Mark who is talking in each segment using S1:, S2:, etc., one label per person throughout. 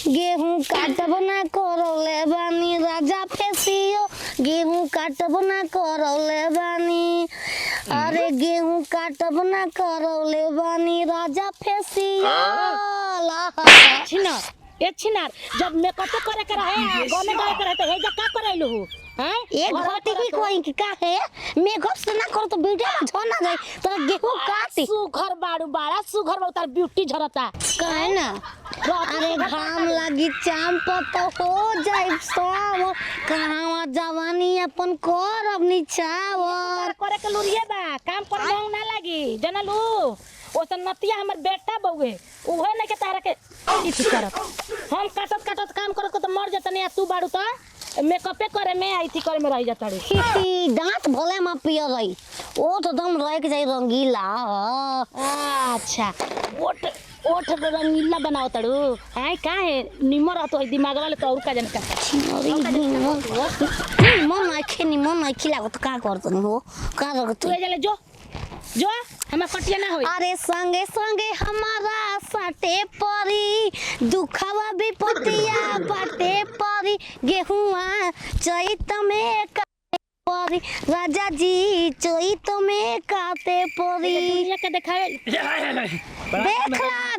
S1: गेहूं काटब ना करौले बानी राजा फेसियो गेहूं काटब ना करौले बानी अरे गेहूं काटब ना करौले बानी राजा फेसियो
S2: छिनार ए छिनार जब मेकअप करे कर है गाने गाए कर है तो हे जा का करैलु हैं
S1: एक घाटी की कोई की का है मेकअप से ना करो तो वीडियो में झड़ ना जाए तो गेहूं काटी
S2: सुघर बाड़ू बाड़ा सुघर बा तार ब्यूटी झरता
S1: काहे ना अरे घाम लगी चाम पत हो जाए सब कहां जवानी अपन कर अब निछावर
S2: करे के लुरिए बा काम कर मांग ना लागी जनलू ओसन नतिया हमर बेटा बउए ओहे न के तारा के इति करत हम काटत काटत काम करत को तो मर जतनी तू बाड़ू तो मेकअपे करे में आई थी करे में रह जाता रे
S1: दांत भले में पिय रही ओ तो दम रह के जाई रंगीला
S2: अच्छा ओठ ओठ रंगीला बनाओ तड़ू हाय काहे निमर तो दिमाग वाले तो और का जन का
S1: मन आखे नि मन आखी लागो तो का करत नि हो का करत
S2: तू जले जो जो हमें कटिया ना होई
S1: अरे संगे संगे हमारा साटे परी दुखवा विपतिया बाटे परी गेहुआ चैत में काटे परी राजा जी चैत में काटे परी
S2: दुनिया के देखावे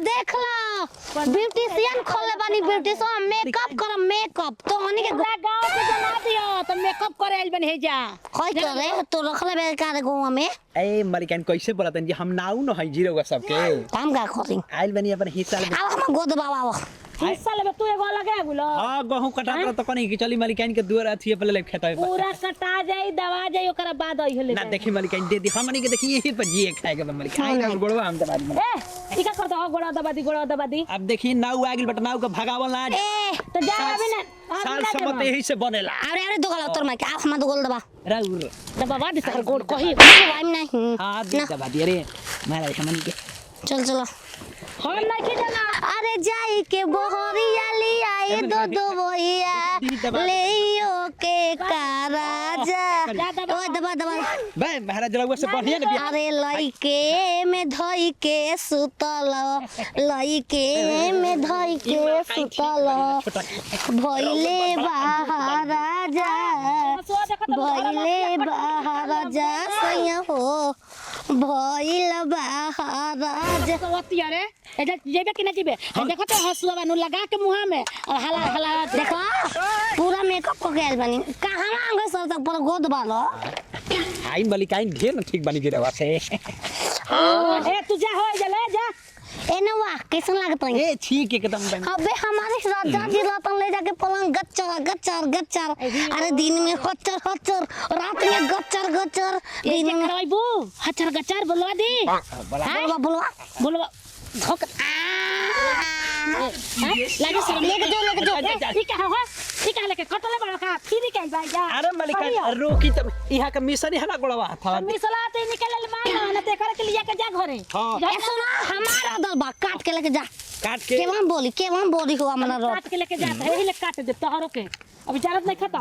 S1: देखला ब्यूटीशियन खोले बानी ब्यूटीशियन मेकअप करम मेकअप तो हनी के
S2: गांव के बना दियो तो मेकअप करे आइल बन हे जा
S1: होय करे तो रखले बे का गोवा में
S3: ए मलिकान कैसे बोलतन जी हम नाउ न है जीरो सबके
S1: काम का करी
S3: आइल बनी अपन हिस्सा ले
S1: अब हम गोद बाबा
S2: हिस्सा लेबे तू एगो लगे गुलो
S3: हां गहूं कटा तो कनी कि चली मलिकान के दुआर अथी पे ले खेता
S2: पूरा कटा जाई दवा जाई ओकरा बाद आई होले
S3: ना देखी मलिकान दे दी हमनी के देखी यही पर जी खाएगा मलिकान हमर गोड़वा हम दबा दी
S2: ए इका करता हो गोड़ा दबा दी
S3: अब देखी नाउ आगिल बट नाउ का भगावल ना
S1: ए
S2: तो जा अभी ना
S3: साल समत यही से बनेला
S1: अरे दोगला उतर में क्या हम दोगल दबा
S3: राउर
S2: दबा दी सर गोड़ कही
S1: टाइम नहीं
S3: हां दबा दिए रे मारा हमनी के
S1: चल
S2: हम नहीं के जाना
S1: अरे जाई के बोहरिया ले आए दो भैया लेयो के का राजा ओ दबा
S3: बे महाराज रउआ से बढ़िया ने
S1: अरे लइके में धई के सुतल लइके में धई के सुतल भइले महाराजा भइले महाराजा सैया हो भइल महाराजा
S2: सवतिया रे एजा जेबे कि ना जेबे देखो तो हसुआ बानू लगा के मुंह में और हला हला
S1: देखो पूरा मेकअप को गेल बनी कहां आंगे सर तक पर गोद बालो
S3: आई मलिकान ढेर न ठीक बनी गिरवा से
S2: ए तू जा हो जा ले जा
S1: एनवा कैसन लागत है
S3: ए ठीक एकदम बन
S1: अबे हमारे राजा जी रतन ले जाके पलंग गच्चर अरे दिन में हच्चर रात में गच्चर दिन में
S2: करवाइबू हचर गचर बोलवा दी बोलवा धोक लागे सर लेके जो ठीक है हो ठीक है लेके कटले बड़ा का फिर के भाई जा
S3: अरे मलिकान रोकी तब इहा का मिशन हला गोड़वा था
S2: मिसला ते निकल मान ना ते करे के लिया के जा घरे
S1: ए सुना हमारा दलबा काट के लेके जा
S3: काट के
S1: केवन बोली हो हमरा रो
S2: काट के लेके जा है ले काट दे तोहरो के अभी जरूरत नहीं खाता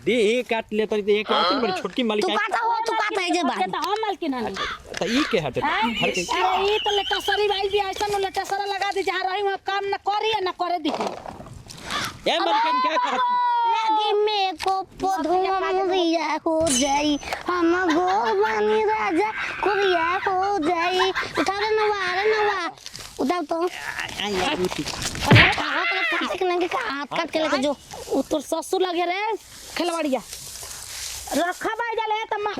S3: दे काट ले तो एक और बड़ी छोटकी
S1: तू
S3: मलिकान
S1: काटा है जे बात
S2: तो हम मालकिन हन
S3: तो ई के हटे हर के
S2: अरे ई तो लेटसरी भाई भी ऐसा न लेटसरा लगा दे जहां रही वहां काम न करी न करे दिखे
S3: ए मलिकान क्या करत
S1: लगी में को पधुआ मुरिया हो जाई हम गोर बानी राजा कुरिया हो जाई उठा नवा उठा तो
S3: आई रोटी
S1: अरे हाथ के हाथ काट के लेके जो
S2: तोर ससुर लगे रे खिलवाड़िया रखा भाई जले तम्मा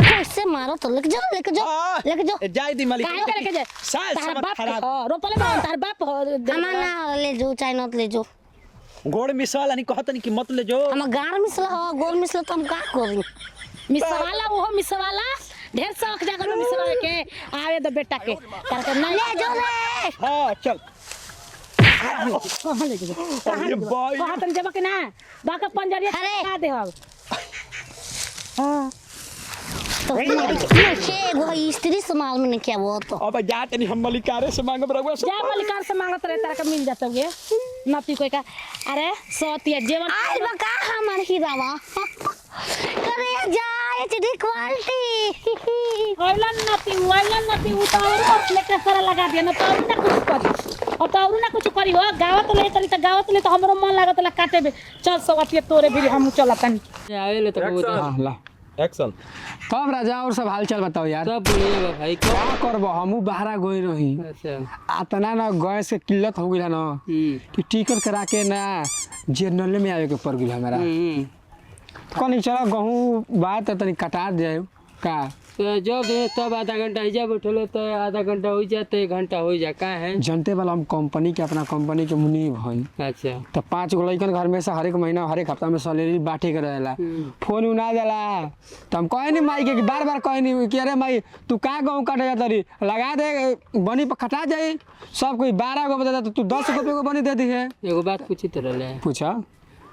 S1: कैसे मारो तो लेके जो
S3: जाई दी मलिकान
S2: काहे के लेके जा
S3: साल
S2: तार
S3: समत
S2: बाप
S3: खराब
S2: रोपले बा तार बाप
S1: हमार ना ले जो चाहे नत ले जो
S3: गोड़ मिसाल नहीं कहत नहीं कि मत ले जो
S1: हम गार मिसला हो गोल मिसला तो हम का करी
S2: मिसवाला वो मिसवाला ढेर शौक जाकर मिसवा के आवे दो बेटा के तार के नहीं
S1: ले जो रे
S3: हां चल
S2: कहां ले जो
S3: अरे भाई
S2: कहां तन जब के ना बाका पंजरिया खा दे हम
S1: हां तो ये वो स्त्री समाल में क्या वो तो
S3: अब जात नहीं हम मलिकारे से मांगब रहुआ
S2: जा मलिकार से मांगत रहे तारा का मिल जाता गे नाती कोई का अरे सोतिया जेवन
S1: आई बका हमर हीरावा करे जाए चिड़ी क्वालिटी
S2: वाइलन नाती उतार और लेके सारा लगा दिया ना तो ना कुछ कर और तो और ना कुछ करी हो गावत ले तनी त गावत ले तो हमरो मन लागत ला काटे बे चल सवतिया तोरे भी हम चलत तनी
S3: आवे ले तो
S4: हाँ ला
S5: एक्शन।
S4: तब राजा और सब हालचाल बताओ यार।
S3: सब बढ़िया बा भाई
S4: क्या करबो हमू बाहरा गई रही
S3: अच्छा
S4: आतना ना गैस के किल्लत हो गई ना कि टिकट करा के ना जनरल में आवे के पड़ गई हमारा। कनी चलो गहूँ बात तनी कटा जाए का
S3: तो जब तब आधा घंटा हिजा बैठल तो आधा घंटा हो जाते 1 घंटा हो जा का है
S4: जनते वाला हम कंपनी के अपना कंपनी के मुनीब हई
S3: अच्छा
S4: तो 5 गो लइकन घर में से हर एक महीना हर एक हफ्ता में सैलरी बांटे के रहेला फोन उना जाला तो हम कहे नहीं माई के बार बार कहे नहीं कि अरे माई तू का गहूँ काटे जाता रही लगा दे बनी पर कटा जाई सब कोई 12 गो बता तो तू 10 रुपये को बनी दे दी है।
S3: एगो बात पूछी तो रहले
S4: पूछा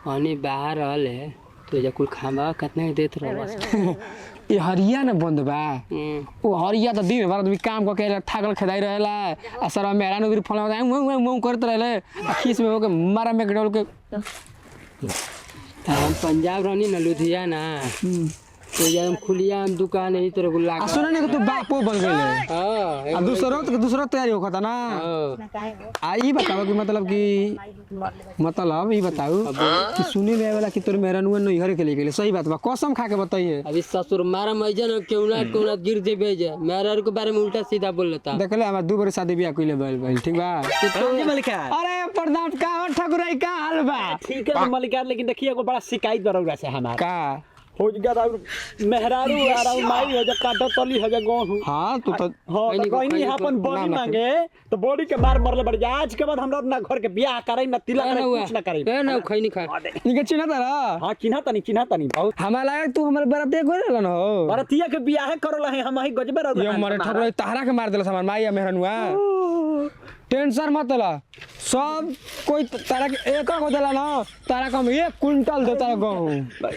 S3: हनी बाहर रहले तो जा कुल खामा कितना देत रहल
S4: ये हरिया ना बंद बा वो हरिया तो दिन भर आदमी काम करके थाकल खेदाई रहेला आ सर मेरा नो भी फोन लगा मुंह करत रहेले आ खीस में होके मारा में गडोल के
S3: हम पंजाब रहनी ना लुधियाना तो जा हम खुलिया हम दुकान ही तरह गुल्ला
S4: आ सुना नहीं तू बापो बन गइले
S3: हां
S4: आ दूसरा तैयारी होता ना आ ई बताओ कि मतलब ई बताओ कि सुनी रहे वाला कि तोर मेरा नुआ नहीं हरे के लिए सही बात बा कसम खा के बताइए।
S3: अभी ससुर मारा मजन केउना गिर दे भेजे मेरा के बारे में उल्टा सीधा बोल लेता
S4: देख ले हमार 2 बार शादी ब्याह कइले बैल ठीक बा
S5: मलिका
S4: अरे प्रणाम का ठकुराई का हाल बा
S5: ठीक है मलिका लेकिन देखिए एगो बड़ा शिकायत बरौरा से हमार
S4: का
S5: हो गया और मेहरारू और माई हो जा काटा तली हो जा गहूं।
S4: हां तू तो
S5: हां तो कोई नहीं अपन बॉडी मांगे तो बॉडी के मार मरले बढ़ जा आज के बाद हमरा ना घर के ब्याह करे ना तिलक करे कुछ ना करे
S3: ए ना खैनी खा
S4: इनके चिन्ह तारा
S5: हां चिन्हा तनी बहुत
S4: हमारा लगा तू हमारे बराते को रहलन हो
S5: बरतिया के ब्याह करल है हम ही गजबे रह
S4: ये मरे ठकुराई तारा के मार देला हमार माई या मेहरनुआ टेंशन मत ला सब कोई तारा के एक को देला ना तारा कम 1 क्विंटल देता गहूं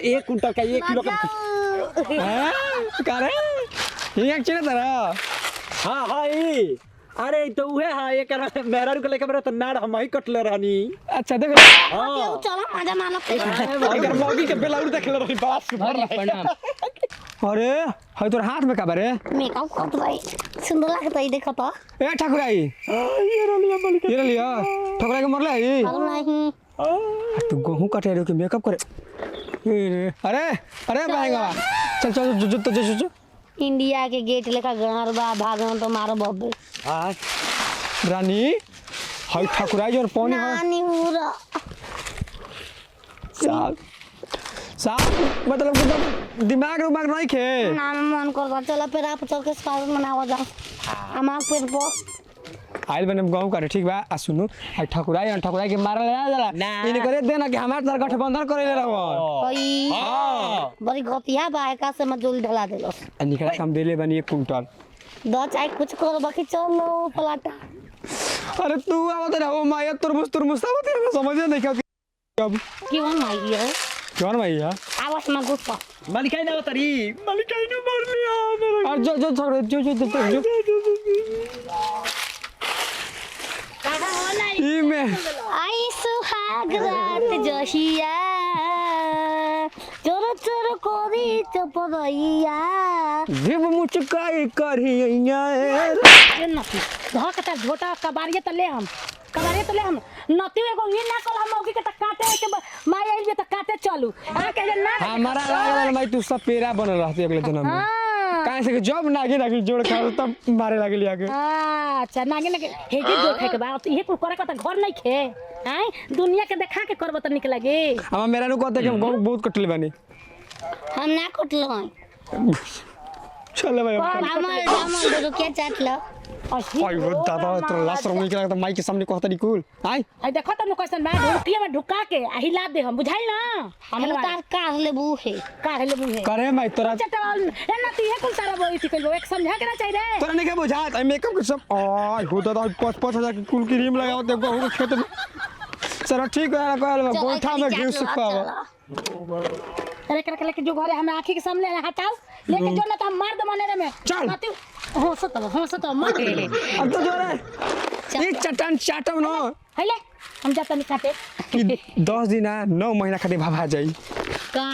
S5: 1 कुंटल का 1 किलो का
S4: हैं करे ये चिन्ह तारा
S5: हां हां ई अरे तो उहे हां एक मेहरारू के लेके बरे तो नाड़ हम ही कटले रहनी।
S4: अच्छा देख
S5: हां
S1: चलो मजा मानो
S5: एकर मौगी के बेलाउर देखले रही बात सुपर
S3: प्रणाम
S4: अरे है तोर हाथ में का बारे
S1: मेकअप करत भाई सुंदर लागत है देखो तो
S4: ए ठकुराई
S5: ये रलिया मलिका
S4: ये लिया ठकुराई के मरले है
S1: और नहीं
S4: तू गहूं काटे रे के मेकअप करे अरे भाईगा चल जो
S1: इंडिया के गेट लेकर घर बा भागन तो मारो बब्बे
S5: हां
S4: रानी है ठकुराई और पानी है
S1: नानी हुरा
S4: साहब मतलब कि दिमाग नहीं खे
S1: नाम मन कर चला पे आप चल के स्वागत मनावा जा हमार पेट पर
S4: आइल बने गाँव करे ठीक बा आ सुनु है ठकुराई के मारल ना जाला इन करे देना कि हमार तर गठबंधन करे ले रहो
S1: ओई बड़ी गतिया बा एका से मत जोल ढला देलो
S4: निकला काम देले बनी 1 क्विंटल
S1: दो चाय कुछ कर बाकी चलो पलाटा
S4: अरे तू आवत रे ओ माया तुरमुस आवत रे समझ नहीं क्या
S1: क्यों माई है
S4: कौन भैया
S1: आवाज में गुस्सा
S5: मलिका ना उतरी मलिका ने मार लिया
S4: और जो
S2: काका हो ना
S4: ई में
S1: आई सुहाग रात जोशिया चोर चोर कोरी चपरैया
S4: जीव मुचकाई करिया
S2: नती धकता झोटा कबारिए त ले हम नती एगो ये ना कल हम मौकी के त काटे के माई आइल त काटे चलू आ के ना
S4: हमारा लागल भाई तू सब पेरा बनल रहती अगले जन्म में काहे से कि जब नागिन जोड़ खा तब मारे लागल आगे
S2: अच्छा नागिन के हेगी जोड़ खाए के बाद इहे कुल करे का त घर नहीं खे हैं दुनिया के देखा के करब त निक लागे
S4: हम मेरा नु कहते कि हम बहुत कटले बानी
S1: हम ना कटलो हैं
S4: चल भाई
S1: हमर दो क्या चाट लो
S4: आई वो दादा तो लास्ट रंग निकला तो माइक के सामने कहता निकुल आई
S2: आई देखो त कैसन बा ढुकिया में ढुका के आ हिला दे हम बुझाइल ना
S1: हम तार काढ़ लेबू है
S2: काहे ले बुझे
S4: करे मैं तोरा
S2: चटल ए ना ती है कुल तारा बोई थी कइलो एक समझा के ना चाहिए
S4: तोरा नहीं के बुझात आई मेकअप के सब आई हो दादा 5-5 की कुल क्रीम लगाओ ते गहू के खेत में चलो ठीक है कहल गोठा में घी सुखावा
S2: अरे कर लेके जो घरे हमें आंखी के सामने हटाओ लेके जो ना त मार दे मने में
S4: चल
S2: हो सतो मत ले
S4: अब तो जोरे ये चट्टान चाटम न
S2: हैले हम जाता नहीं काटे
S4: कि 10 दिन 9 महीना खातिर भाभा जाई
S1: का